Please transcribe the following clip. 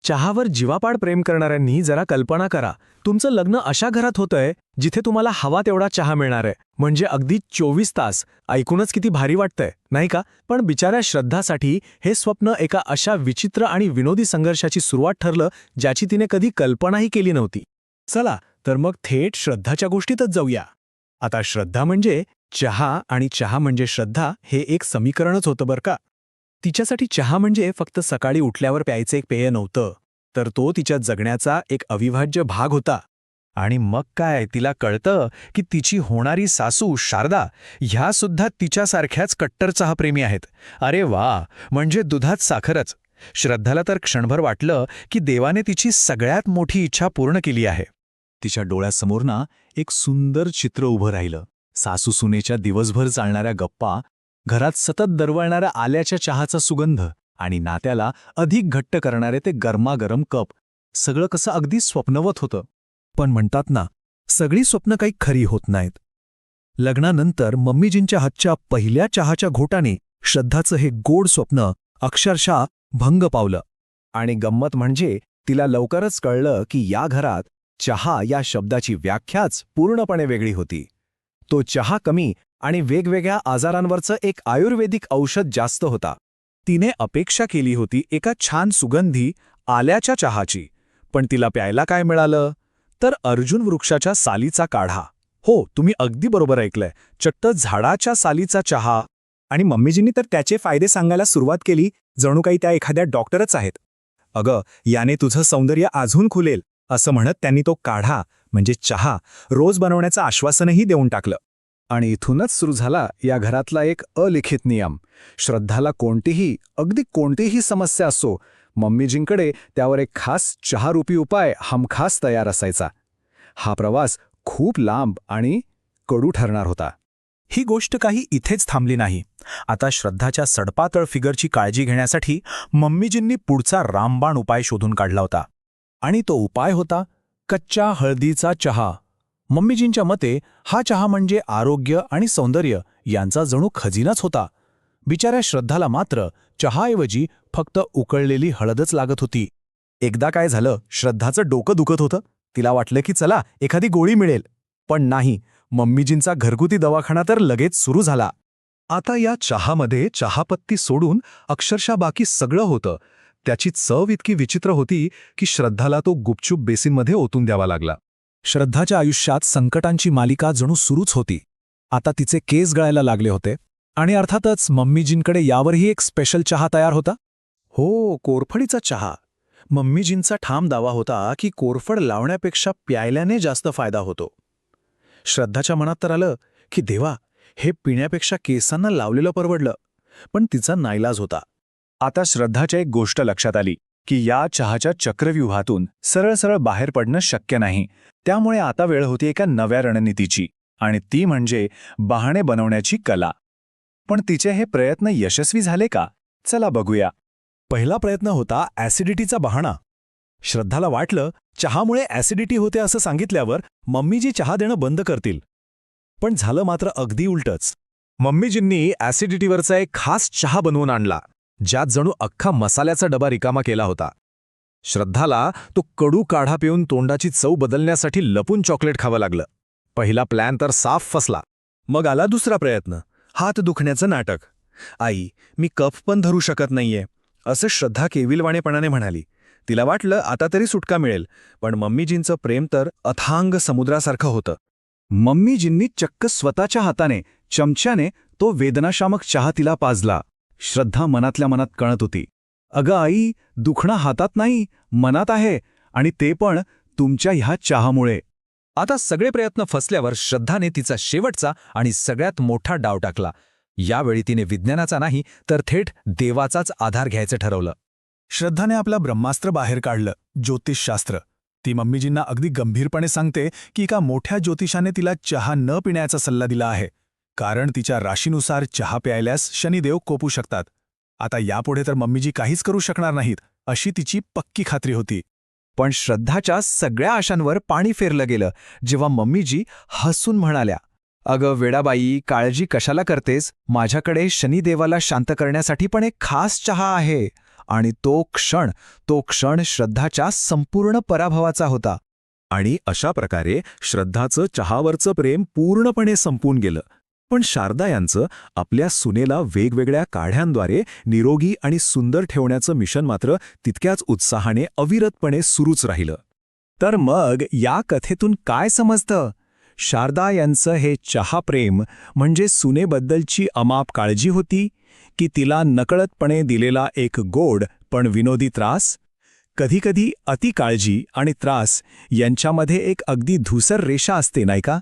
चहावर जीवापाड प्रेम करणाऱ्यांनी जरा कल्पना करा, तुमचं लग्न अशा घरात होतंय जिथे तुम्हाला हवा तेवढा चहा मिळणार आहे, म्हणजे अगदी 24 तास. ऐकूनच किती भारी वाटतंय, नाही का? पण बिचाऱ्या श्रद्धासाठी हे स्वप्न एका अशा विचित्र आणि विनोदी संघर्षाची सुरुवात ठरलं ज्याची तिने कधी कल्पनाही केली नव्हती. चला तर मग थेट श्रद्धाच्या गोष्टीतच जाऊया. आता श्रद्धा म्हणजे चहा आणि चहा म्हणजे श्रद्धा हे एक समीकरणच होतं बरं का. तिच्यासाठी चहा म्हणजे फक्त सकाळी उठल्यावर प्यायचं एक पेय नव्हतं, तर तो तिच्या जगण्याचा एक अविभाज्य भाग होता. आणि मग काय, तिला कळतं की तिची होणारी सासू शारदा ह्यासुद्धा तिच्यासारख्याच कट्टर चहाप्रेमी आहेत. अरे वा, म्हणजे दुधात साखरच. श्रद्धाला तर क्षणभर वाटलं की देवाने तिची सगळ्यात मोठी इच्छा पूर्ण केली आहे. तिच्या डोळ्यासमोर ना एक सुंदर चित्र उभं राहिलं. सासू सुनेच्या दिवसभर चालणाऱ्या गप्पा, घरात सतत दरवळणाऱ्या आल्याच्या चहाचा सुगंध आणि नात्याला अधिक घट्ट करणारे ते गरमागरम कप, सगळं कसं अगदी स्वप्नवत होतं. पण म्हणतात ना, सगळी स्वप्न काही खरी होत नाहीत. लग्नानंतर मम्मीजींच्या हातच्या पहिल्या चहाच्या घोटाने श्रद्धाचं हे गोड स्वप्न अक्षरशः भंग पावलं. आणि गंमत म्हणजे तिला लवकरच कळलं की या घरात चहा या शब्दाची व्याख्याच पूर्णपणे वेगळी होती. तो चहा कमी आणि वेगवेगळ्या आजारांवरचं एक आयुर्वेदिक औषध जास्त होता. तिने अपेक्षा केली होती एका छान सुगंधी आल्याच्या चहाची, पण तिला प्यायला काय मिळालं? तर अर्जुन वृक्षाच्या सालीचा काढा. हो, तुम्ही अगदी बरोबर ऐकलंय, चट्ट झाडाच्या सालीचा चहा. आणि मम्मीजींनी तर त्याचे फायदे सांगायला सुरुवात केली, जणू काही त्या एखाद्या डॉक्टरच आहेत. अगं, याने तुझं सौंदर्य अजून खुलेल असं म्हणत त्यांनी तो काढा म्हणजे चहा रोज बनवण्याचं आश्वासनही देऊन टाकलं. आणि इथूनच सुरू झाला या घरातला एक अलिखित नियम. श्रद्धाला कोणतीही, अगदी कोणतीही समस्या असो, मम्मीजींकडे त्यावर एक खास चहारूपी उपाय हमखास तयार असायचा. हा प्रवास खूप लांब आणि कडू ठरणार होता. ही गोष्ट काही इथेच थांबली नाही. आता श्रद्धाच्या सडपातळ फिगरची काळजी घेण्यासाठी मम्मीजींनी पुढचा रामबाण उपाय शोधून काढला होता. आणि तो उपाय होता कच्च्या हळदीचा चहा. मम्मीजींच्या मते हा चहा म्हणजे आरोग्य आणि सौंदर्य यांचा जणू खजिनाच होता. बिचाऱ्या श्रद्धाला मात्र चहाऐवजी फक्त उकळलेली हळदच लागत होती. एकदा काय झालं, श्रद्धाचं डोकं दुखत होतं. तिला वाटलं की चला एखादी गोळी मिळेल, पण नाही. मम्मीजींचा घरगुती दवाखाना तर लगेच सुरू झाला. आता या चहामध्ये चहापत्ती सोडून अक्षरशः बाकी सगळं होतं. त्याची चव इतकी विचित्र होती की श्रद्धाला तो गुपचूप बेसिनमध्ये ओतून द्यावा लागला. श्रद्धाच्या आयुष्यात संकटांची मालिका जणू सुरूच होती. आता तिचे केस गळायला लागले होते आणि अर्थातच मम्मीजींकडे यावरही एक स्पेशल चहा तयार होता. हो, कोरफडीचा चहा. मम्मीजींचा ठाम दावा होता की कोरफड लावण्यापेक्षा प्यायल्याने जास्त फायदा होतो. श्रद्धाच्या मनात तर आलं की देवा, हे पिण्यापेक्षा केसांना लावलेलं परवडलं. पण तिचा नाईलाज होता. आता श्रद्धाच्या एक गोष्ट लक्षात आली की या चहाच्या चक्रव्यूहातून सरळ सरळ बाहेर पडणं शक्य नाही. त्यामुळे आता वेळ होती एका नव्या रणनीतीची, आणि ती म्हणजे बहाणे बनवण्याची कला. पण तिचे हे प्रयत्न यशस्वी झाले का? चला बघूया. पहिला प्रयत्न होता ॲसिडिटीचा बहाणा. श्रद्धाला वाटलं चहामुळे ॲसिडिटी होते असं सांगितल्यावर मम्मीजी चहा देणं बंद करतील. पण झालं मात्र अगदी उलटच. मम्मीजींनी ॲसिडिटीवरचा एक खास चहा बनवून आणला, ज्यात जणू अख्खा मसाल्याचा डबा रिकामा केला होता. श्रद्धाला तो कडू काढा पिऊन तोंडाची चव बदलण्यासाठी लपून चॉकलेट खावं लागलं. पहिला प्लॅन तर साफ फसला. मग आला दुसरा प्रयत्न, हात दुखण्याचं नाटक. आई, मी कफ पण धरू शकत नाहीये, असं श्रद्धा केविलवाणेपणाने म्हणाली. तिला वाटलं आता तरी सुटका मिळेल, पण मम्मीजींचं प्रेम तर अथांग समुद्रासारखं होतं. मम्मीजींनी चक्क स्वतःच्या हाताने, चमच्याने तो वेदनाशामक चहा तिला पाजला. श्रद्धा मनातल्या मनात कळत होती, अगं आई, दुखणं हातात नाही, मनात आहे, आणि ते पण तुमच्या ह्या चहामुळे. आता सगळे प्रयत्न फसल्यावर श्रद्धाने तिचा शेवटचा आणि सगळ्यात मोठा डाव टाकला. यावेळी तिने विज्ञानाचा नाही तर थेट देवाचाच आधार घ्यायचं ठरवलं. श्रद्धाने आपलं ब्रह्मास्त्र बाहेर काढलं, ज्योतिषशास्त्र. ती मम्मीजींना अगदी गंभीरपणे सांगते की एका मोठ्या ज्योतिषाने तिला चहा न पिण्याचा सल्ला दिला आहे, कारण तिच्या राशीनुसार चहा प्यायल्यास शनिदेव कोपू शकतात. आता यापुढे तर मम्मीजी काहीच करू शकणार नाहीत, अशी तिची पक्की खात्री होती. पण श्रद्धाच्या सगळ्या आशांवर पाणी फेरलं गेलं जेव्हा मम्मीजी हसून म्हणाल्या, अगं वेडाबाई, काळजी कशाला करतेस? माझ्याकडे शनिदेवाला शांत करण्यासाठी पण एक खास चहा आहे. आणि तो क्षण श्रद्धाच्या संपूर्ण पराभवाचा होता. आणि अशा प्रकारे श्रद्धाचं चहावरचं प्रेम पूर्णपणे संपून गेलं. पण शारदा यांचं आपल्या सुनेला वेगवेगळ्या काढ्यांद्वारे निरोगी आणि सुंदर ठेवण्याचं मिशन मात्र तितक्याच उत्साहाने अविरतपणे सुरूच राहिलं. तर मग या कथेतून काय समजतं? शारदा यांचं हे चहाप्रेम म्हणजे सुनेबद्दलची अमाप काळजी होती, की तिला नकळतपणे दिलेला एक गोड पण विनोदी त्रास? कधीकधी अतिकाळजी आणि त्रास यांच्यामध्ये एक अगदी धूसर रेषा असते, नाही का?